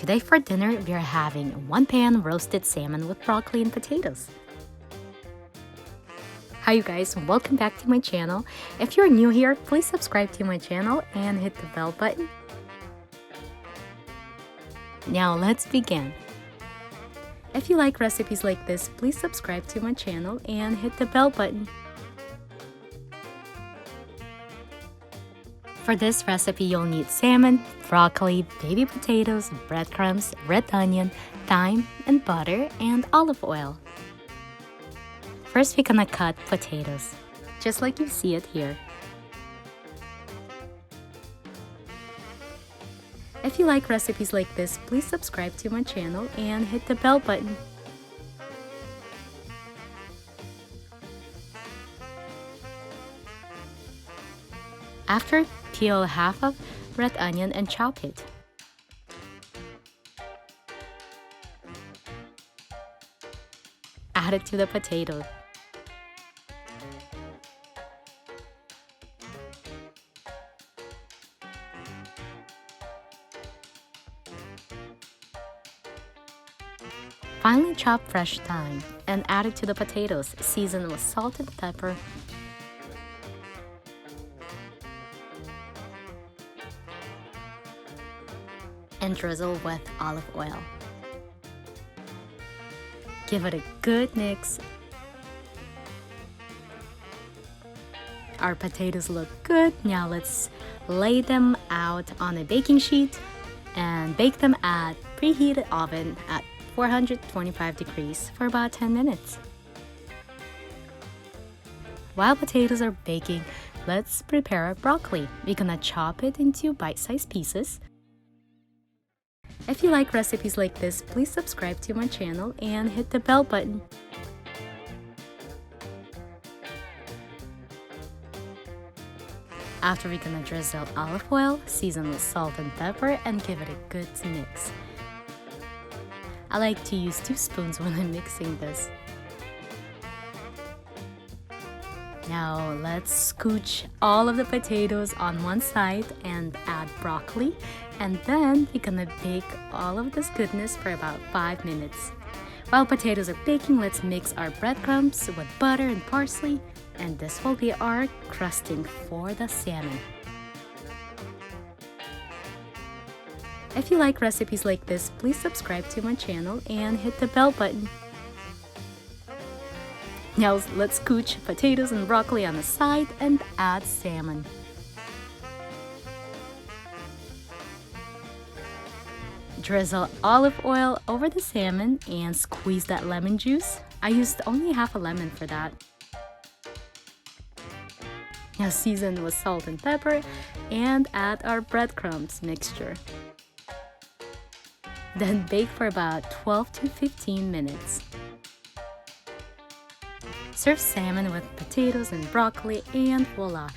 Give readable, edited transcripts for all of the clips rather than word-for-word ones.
Today for dinner, we're having 1-pan roasted salmon with broccoli and potatoes. Hi you guys, welcome back to my channel. If you're new here, please subscribe to my channel and hit the bell button. Now let's begin. If you like recipes like this, please subscribe to my channel and hit the bell button. For this recipe, you'll need salmon, broccoli, baby potatoes, breadcrumbs, red onion, thyme, and butter, and olive oil. First, we're gonna cut potatoes, just like you see it here. If you like recipes like this, please subscribe to my channel and hit the bell button. After, peel half of red onion and chop it. Add it to the potato. Finally, chop fresh thyme and add it to the potatoes. Season with salt and pepper. And drizzle with olive oil. Give it a good mix. Our potatoes look good. Now let's lay them out on a baking sheet and bake them at preheated oven at 425 degrees for about 10 minutes. While potatoes are baking, let's prepare our broccoli. We're gonna chop it into bite-sized pieces. If you like recipes like this, please subscribe to my channel and hit the bell button. After, we're gonna drizzle olive oil, season with salt and pepper, and give it a good mix. I like to use 2 spoons when I'm mixing this. Now let's scooch all of the potatoes on one side and add broccoli, and then we're gonna bake all of this goodness for about 5 minutes. While potatoes are baking, let's mix our breadcrumbs with butter and parsley, and this will be our crusting for the salmon. If you like recipes like this, please subscribe to my channel and hit the bell button. Now let's scooch potatoes and broccoli on the side and add salmon. Drizzle olive oil over the salmon and squeeze that lemon juice. I used only half a lemon for that. Now season with salt and pepper and add our breadcrumbs mixture. Then bake for about 12 to 15 minutes. Serve salmon with potatoes and broccoli, and voila!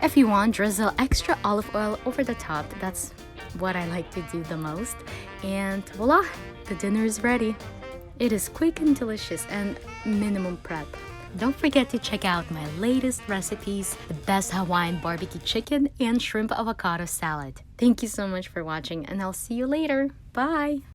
If you want, drizzle extra olive oil over the top. That's what I like to do the most. And voila! The dinner is ready. It is quick and delicious and minimum prep. Don't forget to check out my latest recipes, the best Hawaiian barbecue chicken and shrimp avocado salad. Thank you so much for watching, and I'll see you later. Bye!